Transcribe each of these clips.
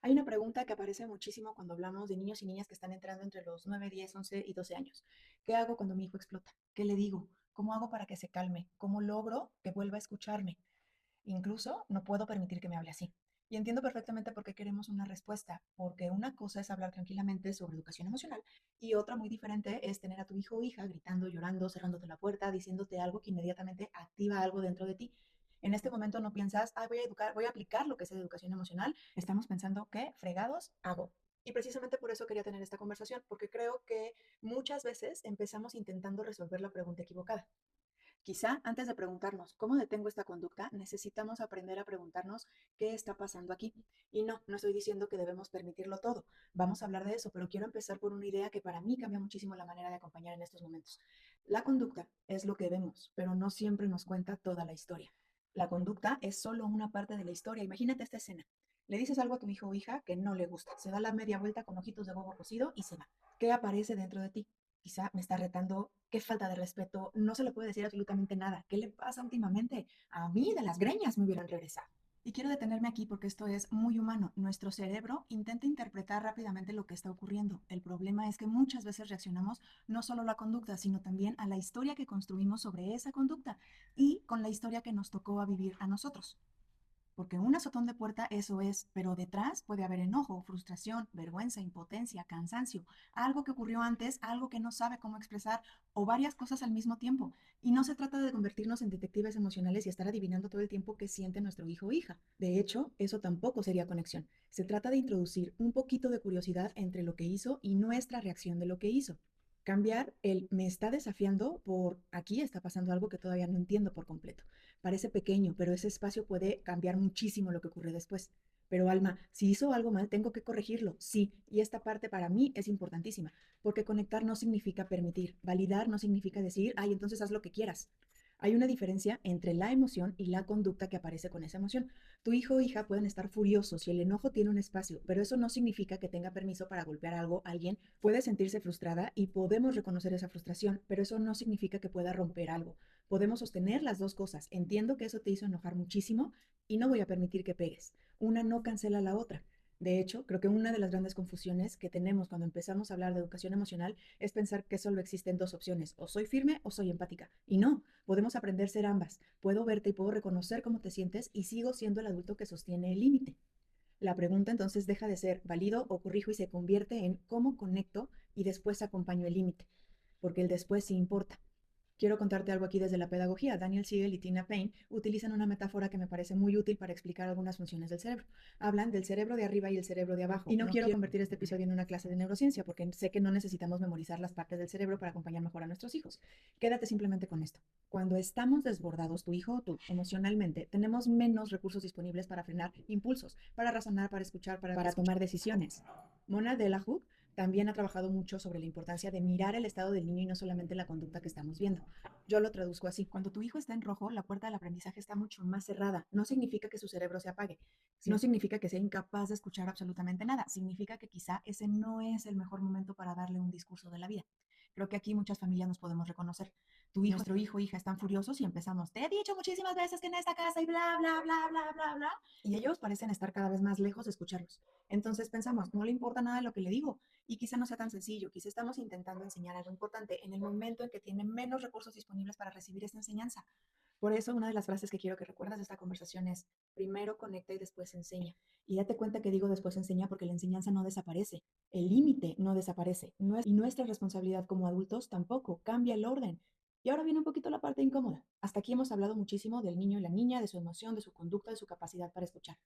Hay una pregunta que aparece muchísimo cuando hablamos de niños y niñas que están entrando entre los 9, 10, 11 y 12 años. ¿Qué hago cuando mi hijo explota? ¿Qué le digo? ¿Cómo hago para que se calme? ¿Cómo logro que vuelva a escucharme? Incluso no puedo permitir que me hable así. Y entiendo perfectamente por qué queremos una respuesta, porque una cosa es hablar tranquilamente sobre educación emocional y otra muy diferente es tener a tu hijo o hija gritando, llorando, cerrándote la puerta, diciéndote algo que inmediatamente activa algo dentro de ti. En este momento no piensas, voy a educar, voy a aplicar lo que es educación emocional. Estamos pensando, ¿qué fregados hago? Y precisamente por eso quería tener esta conversación, porque creo que muchas veces empezamos intentando resolver la pregunta equivocada. Quizá antes de preguntarnos cómo detengo esta conducta, necesitamos aprender a preguntarnos qué está pasando aquí. Y no, no estoy diciendo que debemos permitirlo todo. Vamos a hablar de eso, pero quiero empezar por una idea que para mí cambia muchísimo la manera de acompañar en estos momentos. La conducta es lo que vemos, pero no siempre nos cuenta toda la historia. La conducta es solo una parte de la historia. Imagínate esta escena. Le dices algo a tu hijo o hija que no le gusta. Se da la media vuelta con ojitos de huevo cocido y se va. ¿Qué aparece dentro de ti? Quizá me está retando, qué falta de respeto, no se le puede decir absolutamente nada. ¿Qué le pasa últimamente? A mí de las greñas me hubieran regresado. Y quiero detenerme aquí porque esto es muy humano. Nuestro cerebro intenta interpretar rápidamente lo que está ocurriendo. El problema es que muchas veces reaccionamos no solo a la conducta, sino también a la historia que construimos sobre esa conducta y con la historia que nos tocó a vivir a nosotros. Porque un azotón de puerta eso es, pero detrás puede haber enojo, frustración, vergüenza, impotencia, cansancio, algo que ocurrió antes, algo que no sabe cómo expresar o varias cosas al mismo tiempo. Y no se trata de convertirnos en detectives emocionales y estar adivinando todo el tiempo qué siente nuestro hijo o hija. De hecho, eso tampoco sería conexión. Se trata de introducir un poquito de curiosidad entre lo que hizo y nuestra reacción de lo que hizo. Cambiar el me está desafiando por aquí está pasando algo que todavía no entiendo por completo. Parece pequeño, pero ese espacio puede cambiar muchísimo lo que ocurre después. Pero Alma, si hizo algo mal, tengo que corregirlo. Sí, y esta parte para mí es importantísima, porque conectar no significa permitir, validar no significa decir, ay, entonces haz lo que quieras. Hay una diferencia entre la emoción y la conducta que aparece con esa emoción. Tu hijo o hija pueden estar furiosos y el enojo tiene un espacio, pero eso no significa que tenga permiso para golpear algo. Alguien puede sentirse frustrada y podemos reconocer esa frustración, pero eso no significa que pueda romper algo. Podemos sostener las dos cosas. Entiendo que eso te hizo enojar muchísimo y no voy a permitir que pegues. Una no cancela la otra. De hecho, creo que una de las grandes confusiones que tenemos cuando empezamos a hablar de educación emocional es pensar que solo existen dos opciones, o soy firme o soy empática. Y no, podemos aprender a ser ambas. Puedo verte y puedo reconocer cómo te sientes y sigo siendo el adulto que sostiene el límite. La pregunta entonces deja de ser válido o corrijo y se convierte en cómo conecto y después acompaño el límite, porque el después sí importa. Quiero contarte algo aquí desde la pedagogía. Daniel Siegel y Tina Payne utilizan una metáfora que me parece muy útil para explicar algunas funciones del cerebro. Hablan del cerebro de arriba y el cerebro de abajo. Y no quiero convertir este episodio en una clase de neurociencia porque sé que no necesitamos memorizar las partes del cerebro para acompañar mejor a nuestros hijos. Quédate simplemente con esto. Cuando estamos desbordados, tu hijo o tú, emocionalmente, tenemos menos recursos disponibles para frenar impulsos, para razonar, para escuchar, para tomar decisiones. Mona Delahooke también ha trabajado mucho sobre la importancia de mirar el estado del niño y no solamente la conducta que estamos viendo. Yo lo traduzco así. Cuando tu hijo está en rojo, la puerta del aprendizaje está mucho más cerrada. No significa que su cerebro se apague. Sí. No significa que sea incapaz de escuchar absolutamente nada. Significa que quizá ese no es el mejor momento para darle un discurso de la vida. Creo que aquí muchas familias nos podemos reconocer. Nuestro hijo o hija están furiosos y empezamos, te he dicho muchísimas veces que en esta casa y bla, bla, bla, bla, bla, bla. Y ellos parecen estar cada vez más lejos de escucharlos. Entonces pensamos, no le importa nada de lo que le digo. Y quizá no sea tan sencillo, quizá estamos intentando enseñar algo importante en el momento en que tiene menos recursos disponibles para recibir esta enseñanza. Por eso, una de las frases que quiero que recuerdas de esta conversación es, primero conecta y después enseña. Y date cuenta que digo después enseña porque la enseñanza no desaparece, el límite no desaparece, y nuestra responsabilidad como adultos tampoco, cambia el orden. Y ahora viene un poquito la parte incómoda. Hasta aquí hemos hablado muchísimo del niño y la niña, de su emoción, de su conducta, de su capacidad para escuchar.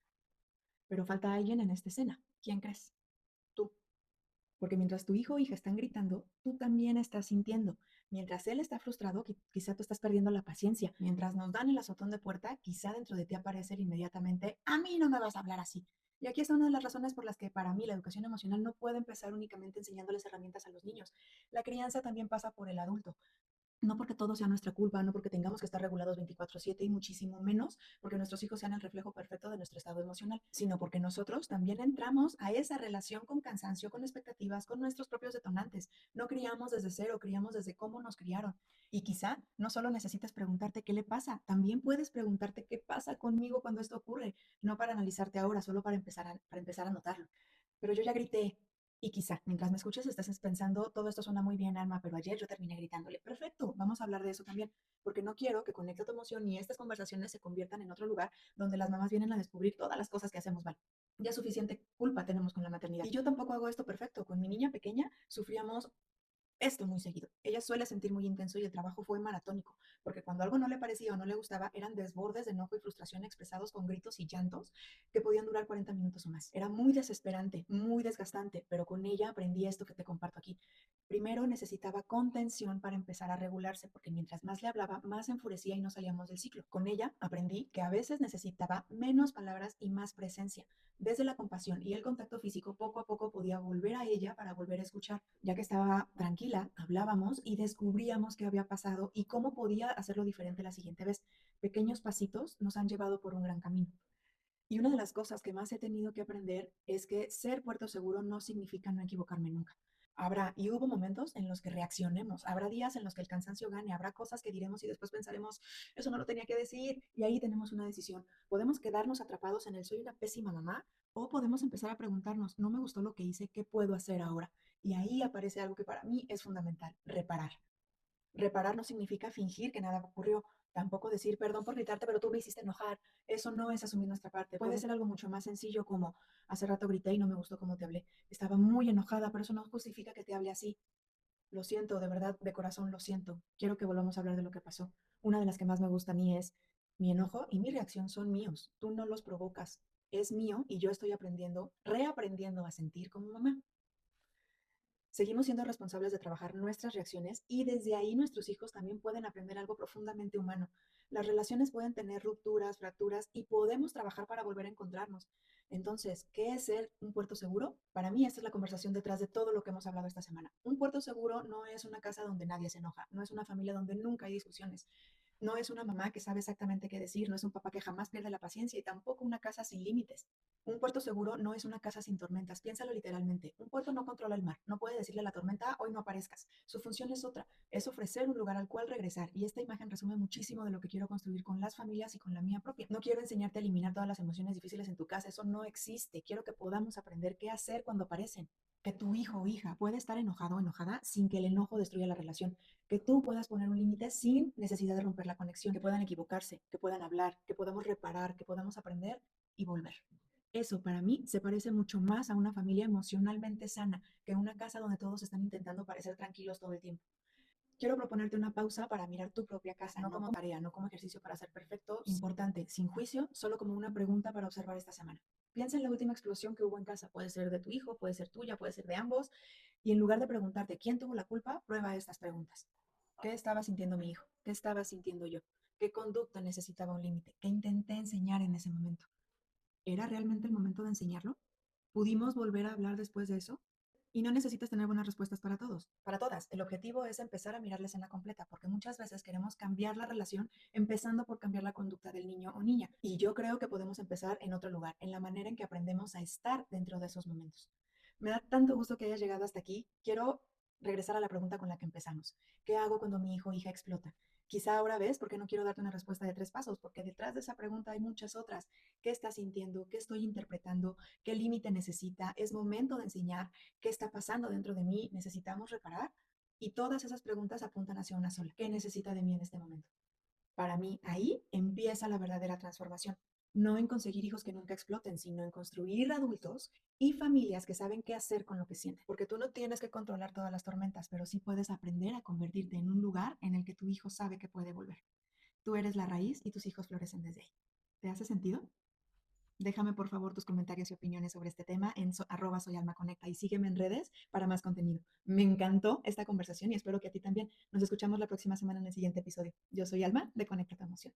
Pero falta alguien en esta escena. ¿Quién crees? Tú. Porque mientras tu hijo o hija están gritando, tú también estás sintiendo. Mientras él está frustrado, quizá tú estás perdiendo la paciencia. Mientras nos dan el azotón de puerta, quizá dentro de ti aparece inmediatamente, a mí no me vas a hablar así. Y aquí está una de las razones por las que para mí la educación emocional no puede empezar únicamente enseñándoles herramientas a los niños. La crianza también pasa por el adulto. No porque todo sea nuestra culpa, no porque tengamos que estar regulados 24/7 y muchísimo menos porque nuestros hijos sean el reflejo perfecto de nuestro estado emocional, sino porque nosotros también entramos a esa relación con cansancio, con expectativas, con nuestros propios detonantes. No criamos desde cero, criamos desde cómo nos criaron. Y quizá no solo necesitas preguntarte qué le pasa, también puedes preguntarte qué pasa conmigo cuando esto ocurre, no para analizarte ahora, solo para empezar a notarlo. Pero yo ya grité, y quizá, mientras me escuches, estés pensando, todo esto suena muy bien, Alma, pero ayer yo terminé gritándole. Perfecto, vamos a hablar de eso también, porque no quiero que Conecta tu emoción y estas conversaciones se conviertan en otro lugar donde las mamás vienen a descubrir todas las cosas que hacemos mal. Ya suficiente culpa tenemos con la maternidad. Y yo tampoco hago esto perfecto. Con mi niña pequeña sufríamos esto muy seguido. Ella suele sentir muy intenso y el trabajo fue maratónico, porque cuando algo no le parecía o no le gustaba, eran desbordes de enojo y frustración expresados con gritos y llantos que podían durar 40 minutos o más. Era muy desesperante, muy desgastante, pero con ella aprendí esto que te comparto aquí. Primero necesitaba contención para empezar a regularse, porque mientras más le hablaba, más se enfurecía y no salíamos del ciclo. Con ella aprendí que a veces necesitaba menos palabras y más presencia. Desde la compasión y el contacto físico, poco a poco podía volver a ella para volver a escuchar. Ya que estaba tranquila, hablábamos y descubríamos qué había pasado y cómo podía hacerlo diferente la siguiente vez. Pequeños pasitos nos han llevado por un gran camino. Y una de las cosas que más he tenido que aprender es que ser puerto seguro no significa no equivocarme nunca. Habrá y hubo momentos en los que reaccionemos, habrá días en los que el cansancio gane, habrá cosas que diremos y después pensaremos, eso no lo tenía que decir, y ahí tenemos una decisión. Podemos quedarnos atrapados en el soy una pésima mamá o podemos empezar a preguntarnos, no me gustó lo que hice, ¿qué puedo hacer ahora? Y ahí aparece algo que para mí es fundamental, reparar. Reparar no significa fingir que nada ocurrió, tampoco decir perdón por gritarte, pero tú me hiciste enojar. Eso no es asumir nuestra parte. Puede ser algo mucho más sencillo como hace rato grité y no me gustó cómo te hablé. Estaba muy enojada, pero eso no justifica que te hable así. Lo siento, de verdad, de corazón lo siento. Quiero que volvamos a hablar de lo que pasó. Una de las que más me gusta a mí es mi enojo y mi reacción son míos. Tú no los provocas. Es mío y yo estoy aprendiendo, reaprendiendo a sentir como mamá. Seguimos siendo responsables de trabajar nuestras reacciones y desde ahí nuestros hijos también pueden aprender algo profundamente humano. Las relaciones pueden tener rupturas, fracturas y podemos trabajar para volver a encontrarnos. Entonces, ¿qué es ser un puerto seguro? Para mí esta es la conversación detrás de todo lo que hemos hablado esta semana. Un puerto seguro no es una casa donde nadie se enoja, no es una familia donde nunca hay discusiones, no es una mamá que sabe exactamente qué decir, no es un papá que jamás pierde la paciencia y tampoco una casa sin límites. Un puerto seguro no es una casa sin tormentas, piénsalo literalmente. Un puerto no controla el mar, no puede decirle a la tormenta, hoy no aparezcas. Su función es otra, es ofrecer un lugar al cual regresar. Y esta imagen resume muchísimo de lo que quiero construir con las familias y con la mía propia. No quiero enseñarte a eliminar todas las emociones difíciles en tu casa, eso no existe. Quiero que podamos aprender qué hacer cuando aparecen. Que tu hijo o hija puede estar enojado o enojada sin que el enojo destruya la relación. Que tú puedas poner un límite sin necesidad de romper la conexión. Que puedan equivocarse, que puedan hablar, que podamos reparar, que podamos aprender y volver. Eso para mí se parece mucho más a una familia emocionalmente sana que una casa donde todos están intentando parecer tranquilos todo el tiempo. Quiero proponerte una pausa para mirar tu propia casa, no como tarea, no como ejercicio para ser perfecto, importante, sin juicio, solo como una pregunta para observar esta semana. Piensa en la última explosión que hubo en casa, puede ser de tu hijo, puede ser tuya, puede ser de ambos, y en lugar de preguntarte quién tuvo la culpa, prueba estas preguntas. ¿Qué estaba sintiendo mi hijo? ¿Qué estaba sintiendo yo? ¿Qué conducta necesitaba un límite? ¿Qué intenté enseñar en ese momento? ¿Era realmente el momento de enseñarlo? ¿Pudimos volver a hablar después de eso? Y no necesitas tener buenas respuestas para todos, para todas. El objetivo es empezar a mirar la escena completa, porque muchas veces queremos cambiar la relación empezando por cambiar la conducta del niño o niña. Y yo creo que podemos empezar en otro lugar, en la manera en que aprendemos a estar dentro de esos momentos. Me da tanto gusto que hayas llegado hasta aquí. Quiero regresar a la pregunta con la que empezamos. ¿Qué hago cuando mi hijo o hija explota? Quizá ahora ves por qué no quiero darte una respuesta de 3 pasos, porque detrás de esa pregunta hay muchas otras. ¿Qué está sintiendo? ¿Qué estoy interpretando? ¿Qué límite necesita? ¿Es momento de enseñar? ¿Qué está pasando dentro de mí? ¿Necesitamos reparar? Y todas esas preguntas apuntan hacia una sola. ¿Qué necesita de mí en este momento? Para mí, ahí empieza la verdadera transformación. No en conseguir hijos que nunca exploten, sino en construir adultos y familias que saben qué hacer con lo que sienten. Porque tú no tienes que controlar todas las tormentas, pero sí puedes aprender a convertirte en un lugar en el que tu hijo sabe que puede volver. Tú eres la raíz y tus hijos florecen desde ahí. ¿Te hace sentido? Déjame por favor tus comentarios y opiniones sobre este tema en @soyalmaconecta y sígueme en redes para más contenido. Me encantó esta conversación y espero que a ti también. Nos escuchamos la próxima semana en el siguiente episodio. Yo soy Alma de Conecta tu Emoción.